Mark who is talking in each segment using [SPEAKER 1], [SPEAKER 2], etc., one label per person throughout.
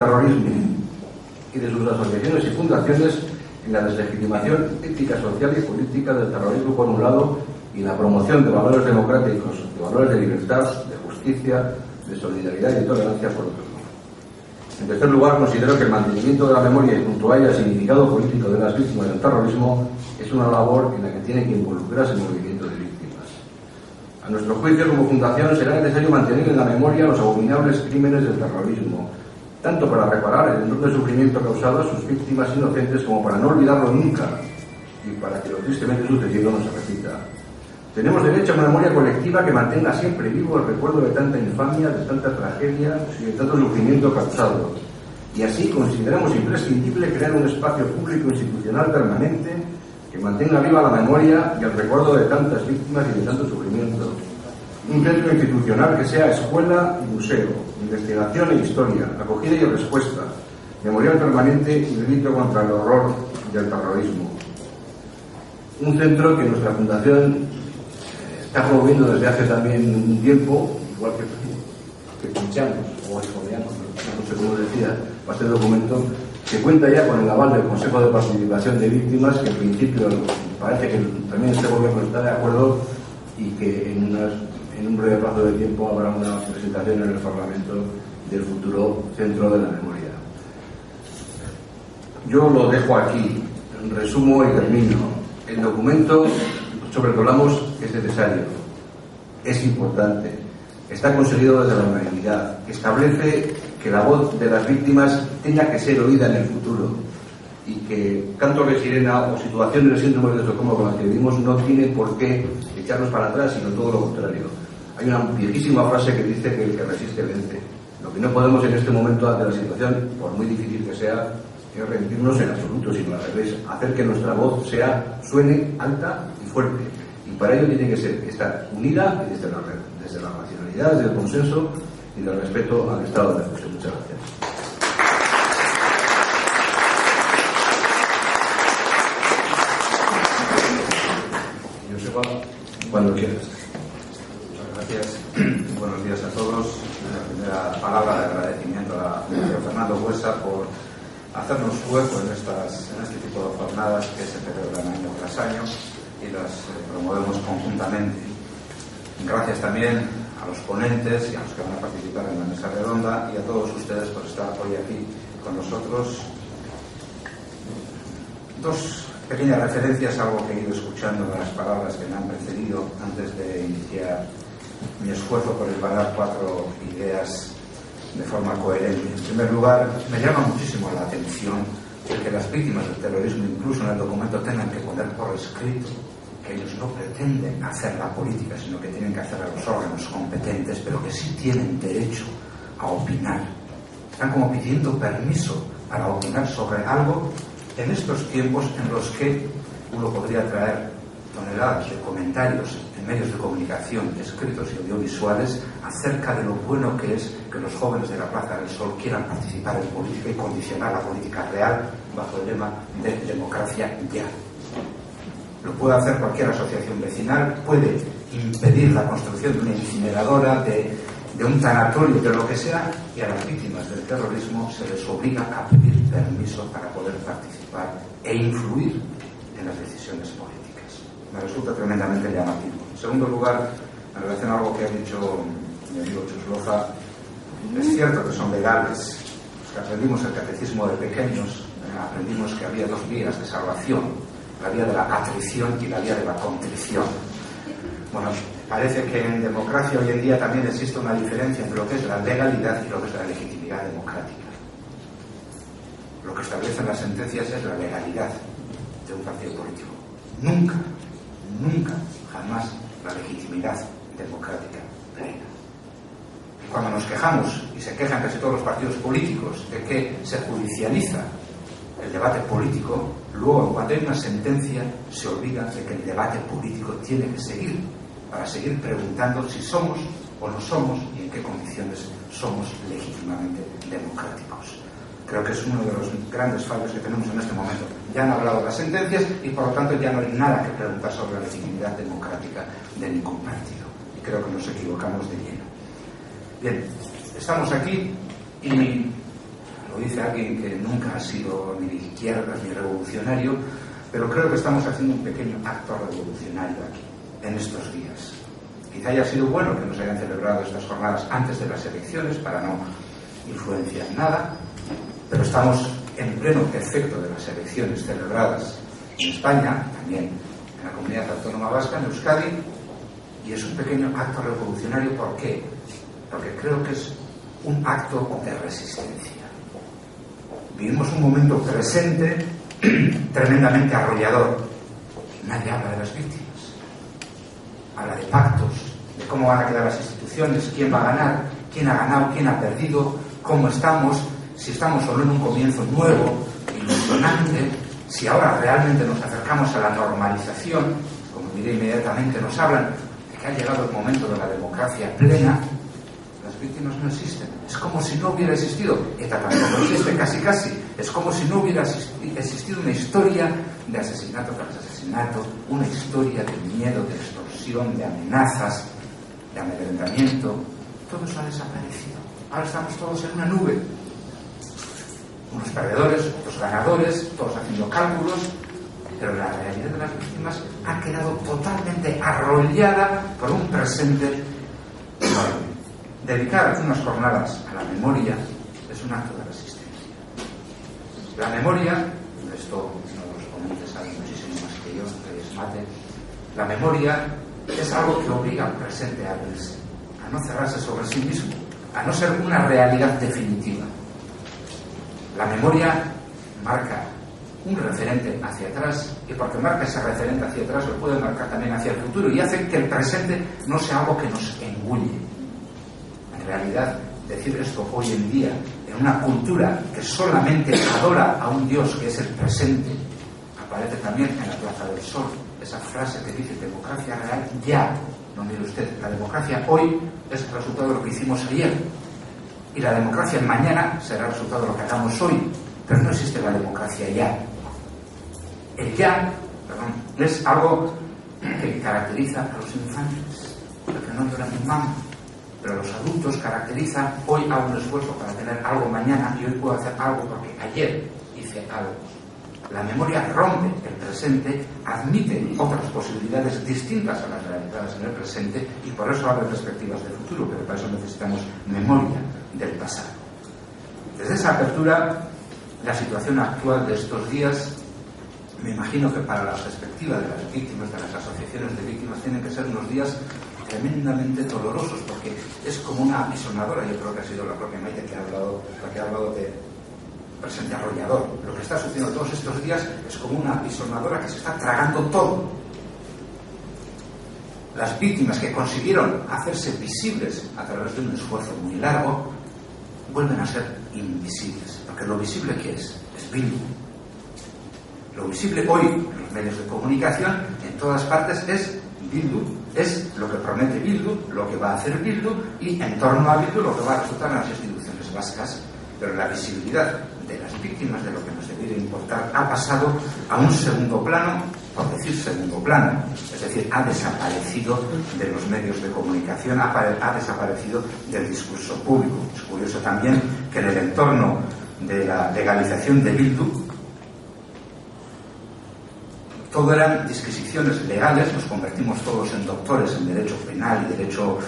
[SPEAKER 1] terrorismo y de sus asociaciones y fundaciones en la deslegitimación ética, social y política del terrorismo por un lado y la promoción de valores democráticos, de valores de libertad, de justicia, de solidaridad y de tolerancia por otro lado. En tercer lugar, considero que el mantenimiento de la memoria y junto a ella el significado político de las víctimas del terrorismo es una labor en la que tiene que involucrarse el movimiento de víctimas. A nuestro juicio, como fundación, será necesario mantener en la memoria los abominables crímenes del terrorismo, tanto para reparar el enorme sufrimiento causado a sus víctimas inocentes como para no olvidarlo nunca y para que lo tristemente sucedido no se repita. Tenemos derecho a una memoria colectiva que mantenga siempre vivo el recuerdo de tanta infamia, de tanta tragedia y de tanto sufrimiento causado. Y así consideramos imprescindible crear un espacio público institucional permanente que mantenga viva la memoria y el recuerdo de tantas víctimas y de tanto sufrimiento. Un centro institucional que sea escuela y museo, investigación e historia, acogida y respuesta, memorial permanente y delito contra el horror del terrorismo. Un centro que nuestra fundación está promoviendo desde hace también un tiempo, igual que pinchamos o exponeamos, no sé cómo decía, para este documento, que cuenta ya con el aval del Consejo de Participación de Víctimas, que en principio parece que también este gobierno está de acuerdo y que en un breve plazo de tiempo habrá una presentación en el Parlamento del futuro Centro de la Memoria. Yo lo dejo aquí, resumo y termino. El documento sobre el que hablamos es necesario, es importante, está conseguido desde la unanimidad, establece que la voz de las víctimas tenga que ser oída en el futuro y que cantos de sirena o situaciones de síndrome de Estocolmo con las que vivimos no tienen por qué echarnos para atrás, sino todo lo contrario. Hay una viejísima frase que dice que el que resiste vence. Lo que no podemos en este momento ante la situación, por muy difícil que sea, es rendirnos en absoluto, sino al revés, hacer que nuestra voz suene alta y fuerte. Y para ello tiene que estar unida y desde la racionalidad, desde el consenso y del respeto al Estado de Derecho. Muchas gracias.
[SPEAKER 2] Joseba,
[SPEAKER 1] cuando quieras.
[SPEAKER 2] Gracias. Buenos días a todos. La primera palabra de agradecimiento a Fernando Buesa por hacernos hueco en este tipo de jornadas que se celebran año tras año y las promovemos conjuntamente. Gracias también a los ponentes y a los que van a participar en la mesa redonda y a todos ustedes por estar hoy aquí con nosotros. Dos pequeñas referencias a algo que he ido escuchando de las palabras que me han precedido antes de iniciar mi esfuerzo por hilvanar 4 ideas de forma coherente. En primer lugar, me llama muchísimo la atención el que las víctimas del terrorismo, incluso en el documento, tengan que poner por escrito que ellos no pretenden hacer la política, sino que tienen que hacer a los órganos competentes, pero que sí tienen derecho a opinar. Están como pidiendo permiso para opinar sobre algo en estos tiempos en los que uno podría traer toneladas de comentarios en medios de comunicación, escritos y audiovisuales, acerca de lo bueno que es que los jóvenes de la Plaza del Sol quieran participar en política y condicionar la política real bajo el lema de democracia ya. Lo puede hacer cualquier asociación vecinal, puede impedir la construcción de una incineradora, de un tanatorio, de lo que sea, y a las víctimas del terrorismo se les obliga a pedir permiso para poder participar e influir en las decisiones políticas. Me resulta tremendamente llamativo. En segundo lugar, en relación a algo que ha dicho mi amigo Chus Loza, es cierto que son legales. Los que aprendimos el catecismo de pequeños, aprendimos que había 2 vías de salvación, la vía de la atrición y la vía de la contrición. Bueno, parece que en democracia hoy en día también existe una diferencia entre lo que es la legalidad y lo que es la legitimidad democrática. Lo que establecen las sentencias es la legalidad de un partido político. Nunca, jamás la legitimidad democrática plena. Y cuando nos quejamos, y se quejan casi todos los partidos políticos, de que se judicializa el debate político, luego cuando hay una sentencia se olvida de que el debate político tiene que seguir, para seguir preguntando si somos o no somos y en qué condiciones somos legítimamente democráticos. Creo que es uno de los grandes fallos que tenemos en este momento. Ya han hablado las sentencias y por lo tanto ya no hay nada que preguntar sobre la legitimidad democrática de ningún partido. Y creo que nos equivocamos de lleno. Bien, estamos aquí y lo dice alguien que nunca ha sido ni de izquierdas ni revolucionario, pero creo que estamos haciendo un pequeño acto revolucionario aquí, en estos días. Quizá haya sido bueno que nos hayan celebrado estas jornadas antes de las elecciones para no influenciar nada, pero estamos en pleno efecto de las elecciones celebradas en España, también en la Comunidad Autónoma Vasca, en Euskadi, y es un pequeño acto revolucionario. ¿Por qué? Porque creo que es un acto de resistencia. Vivimos un momento presente tremendamente arrollador. Nadie habla de las víctimas. Habla de pactos, de cómo van a quedar las instituciones, quién va a ganar, quién ha ganado, quién ha perdido, cómo estamos, si estamos solo en un comienzo nuevo, ilusionante, si ahora realmente nos acercamos a la normalización, como diré inmediatamente, nos hablan de que ha llegado el momento de la democracia plena. Las víctimas no existen. Es como si no hubiera existido. ETA tampoco existe, casi. Es como si no hubiera existido una historia de asesinato tras asesinato, una historia de miedo, de extorsión, de amenazas, de amedrentamiento. Todo eso ha desaparecido. Ahora estamos todos en una nube. Unos perdedores, otros ganadores, todos haciendo cálculos, pero la realidad de las víctimas ha quedado totalmente arrollada por un presente enorme. Dedicar unas jornadas a la memoria es un acto de resistencia. La memoria, esto los ponentes saben muchísimo más que yo, que es mate, la memoria es algo que obliga al presente a abrirse, a no cerrarse sobre sí mismo, a no ser una realidad definitiva. La memoria marca un referente hacia atrás, y porque marca ese referente hacia atrás lo puede marcar también hacia el futuro, y hace que el presente no sea algo que nos engulle. En realidad, decir esto hoy en día, en una cultura que solamente adora a un Dios que es el presente, aparece también en la Plaza del Sol, esa frase que dice democracia real ya. No mire usted, la democracia hoy es el resultado de lo que hicimos ayer, y la democracia mañana será el resultado de lo que hagamos hoy, pero no existe la democracia ya. El ya, es algo que caracteriza a los infantes, porque no lloran ni mamá. Pero los adultos caracterizan: hoy hago un esfuerzo para tener algo mañana, y hoy puedo hacer algo porque ayer hice algo. La memoria rompe el presente, admite otras posibilidades distintas a las realizadas en el presente, y por eso abre perspectivas de futuro, pero para eso necesitamos memoria del pasado. Desde esa apertura, la situación actual de estos días, me imagino que para la perspectiva de las víctimas, de las asociaciones de víctimas, tienen que ser unos días tremendamente dolorosos, porque es como una apisonadora. Yo creo que ha sido la propia Maite la que ha hablado de presente arrollador. Lo que está sucediendo todos estos días es como una apisonadora que se está tragando todo. Las víctimas que consiguieron hacerse visibles a través de un esfuerzo muy largo vuelven a ser invisibles, porque lo visible ¿qué es? Es Bildu. Lo visible hoy en los medios de comunicación en todas partes es Bildu, es lo que promete Bildu, lo que va a hacer Bildu, y en torno a Bildu lo que va a resultar en las instituciones vascas. Pero la visibilidad de las víctimas, de lo que nos debería importar, ha pasado a un segundo plano, por decir segundo plano, es decir, ha desaparecido de los medios de comunicación, ha desaparecido del discurso público. Es curioso también que en el entorno de la legalización de Bildu todo eran disquisiciones legales, nos convertimos todos en doctores en derecho penal y derecho,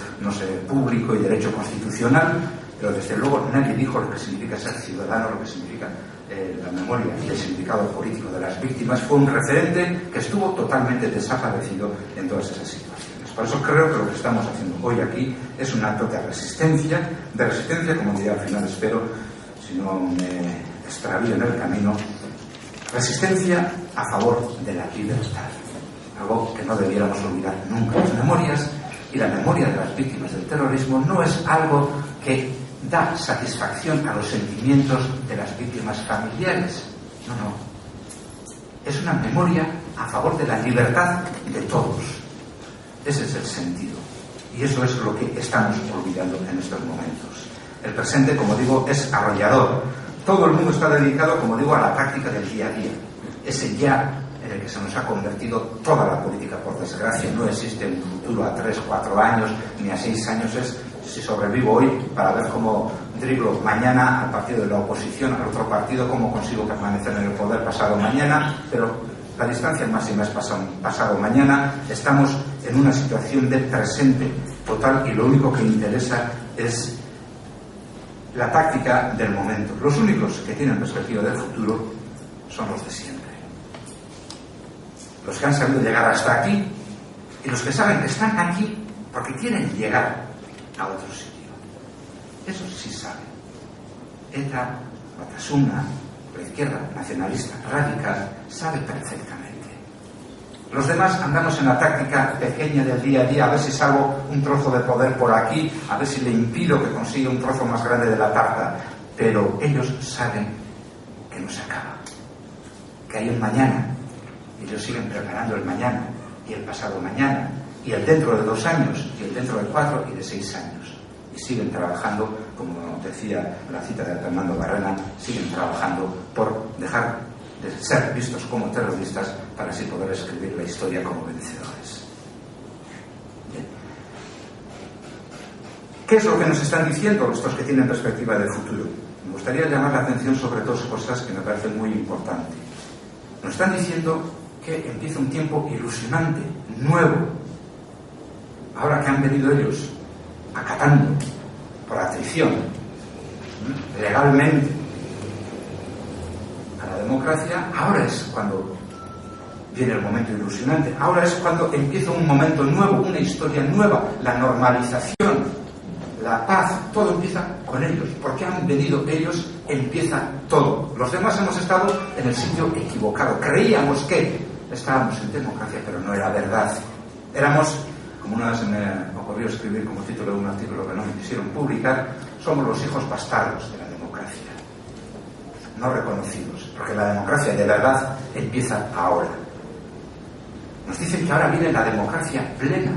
[SPEAKER 2] público y derecho constitucional, pero desde luego nadie dijo lo que significa ser ciudadano, lo que significa la memoria y el significado político de las víctimas. Fue un referente que estuvo totalmente desaparecido en todas esas situaciones. Por eso creo que lo que estamos haciendo hoy aquí es un acto de resistencia, como diría al final, espero, si no me extravío en el camino, resistencia a favor de la libertad, algo que no debiéramos olvidar nunca. Las memorias y la memoria de las víctimas del terrorismo no es algo que da satisfacción a los sentimientos de las víctimas familiares, no. Es una memoria a favor de la libertad de todos. Ese es el sentido, y eso es lo que estamos olvidando en estos momentos. El presente, como digo, es arrollador. Todo el mundo está dedicado, como digo, a la práctica del día a día. Ese ya en el que se nos ha convertido toda la política, por desgracia. No existe un futuro a 3, 4 años, ni a 6 años. Es si sobrevivo hoy para ver cómo driblo mañana al partido de la oposición, al otro partido, cómo consigo permanecer en el poder pasado mañana, pero la distancia máxima es pasado mañana. Estamos en una situación de presente total y lo único que interesa es la táctica del momento. Los únicos que tienen perspectiva del futuro son los de siempre. Los que han sabido llegar hasta aquí y los que saben que están aquí porque quieren llegar a otro sitio. Eso sí saben. ETA, Batasuna, la izquierda nacionalista radical, sabe perfectamente. Los demás andamos en la táctica pequeña del día a día, a ver si salvo un trozo de poder por aquí, a ver si le impido que consiga un trozo más grande de la tarta. Pero ellos saben que no se acaba, que hay un mañana. Ellos siguen preparando el mañana, y el pasado mañana, y el dentro de 2 años, y el dentro de 4 y de 6 años. Y siguen trabajando, como decía la cita de Fernando Barrena, siguen trabajando por dejar de ser vistos como terroristas para así poder escribir la historia como vencedores. Bien. ¿Qué es lo que nos están diciendo estos que tienen perspectiva de futuro? Me gustaría llamar la atención sobre 2 cosas que me parecen muy importantes. Nos están diciendo que empieza un tiempo ilusionante, nuevo. Ahora que han venido ellos acatando por atrición, legalmente, a la democracia, ahora es cuando viene el momento ilusionante, ahora es cuando empieza un momento nuevo, una historia nueva, la normalización, la paz, todo empieza con ellos, porque han venido ellos, empieza todo. Los demás hemos estado en el sitio equivocado, creíamos que estábamos en democracia, pero no era verdad. Éramos, como una vez se me ocurrió escribir como título de un artículo que no me quisieron publicar, somos los hijos bastardos de la democracia, no reconocidos, porque la democracia de verdad empieza ahora. Nos dicen que ahora viene la democracia plena.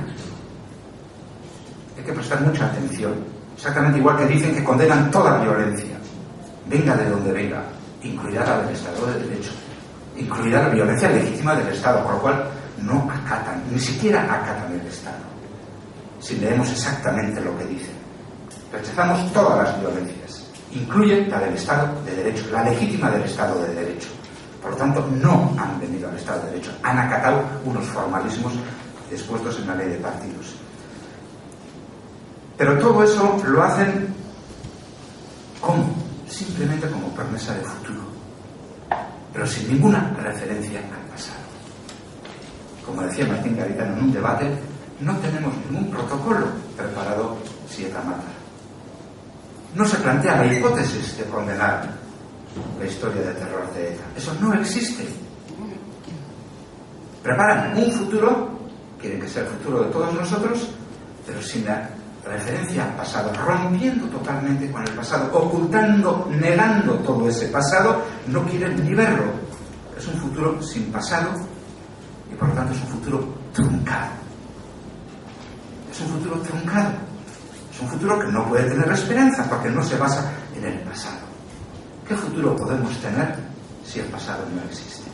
[SPEAKER 2] Hay que prestar mucha atención. Exactamente igual que dicen que condenan toda violencia, venga de donde venga, incluida la del Estado de Derecho, incluida la violencia legítima del Estado, por lo cual no acatan, ni siquiera acatan el Estado. Si leemos exactamente lo que dicen, rechazamos todas las violencias, incluye la del Estado de Derecho, la legítima del Estado de Derecho. Por lo tanto, no han venido al Estado de Derecho, han acatado unos formalismos dispuestos en la ley de partidos. Pero todo eso lo hacen ¿cómo? Simplemente como promesa de futuro, pero sin ninguna referencia al pasado. Como decía Martín Garitano en un debate, no tenemos ningún protocolo preparado si ETA mata. No se plantea la hipótesis de condenar la historia de terror de ETA. Eso no existe. Preparan un futuro, quieren que sea el futuro de todos nosotros, pero sin la referencia al pasado, rompiendo totalmente con el pasado, ocultando, negando todo ese pasado, no quieren ni verlo. Es un futuro sin pasado y por lo tanto es un futuro truncado. Es un futuro truncado. Es un futuro que no puede tener esperanza porque no se basa en el pasado. ¿Qué futuro podemos tener si el pasado no existe?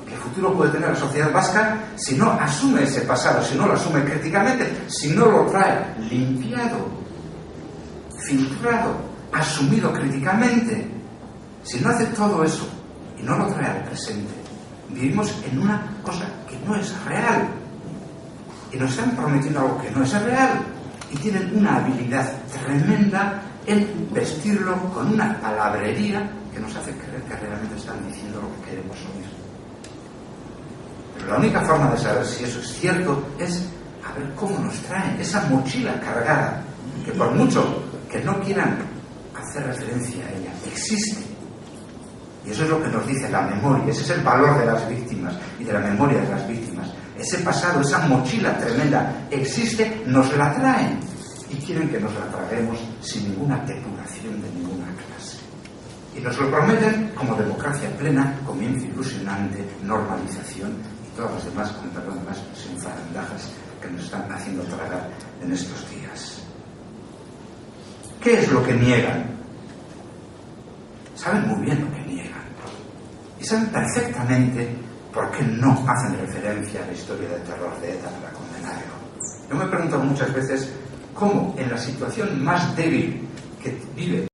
[SPEAKER 2] ¿Qué futuro puede tener la sociedad vasca si no asume ese pasado, si no lo asume críticamente, si no lo trae limpiado, filtrado, asumido críticamente? Si no hace todo eso y no lo trae al presente, vivimos en una cosa que no es real. Y nos están prometiendo algo que no es real. Y tienen una habilidad tremenda en vestirlo con una palabrería que nos hace creer que realmente están diciendo lo que queremos oír. Pero la única forma de saber si eso es cierto es a ver cómo nos traen esa mochila cargada, que por mucho que no quieran hacer referencia a ella, existe. Y eso es lo que nos dice la memoria, ese es el valor de las víctimas y de la memoria de las víctimas. Ese pasado, esa mochila tremenda existe, nos la traen y quieren que nos la traguemos sin ninguna depuración de ninguna clase. Y nos lo prometen como democracia plena, comienzo ilusionante, normalización y todas las demás, con perdón de la expresión, zarandajas que nos están haciendo tragar en estos días. ¿Qué es lo que niegan? Saben muy bien lo que niegan. Y saben perfectamente por qué no hacen referencia a la historia del terror de ETA para condenarlo. Yo me he preguntado muchas veces cómo en la situación más débil que vive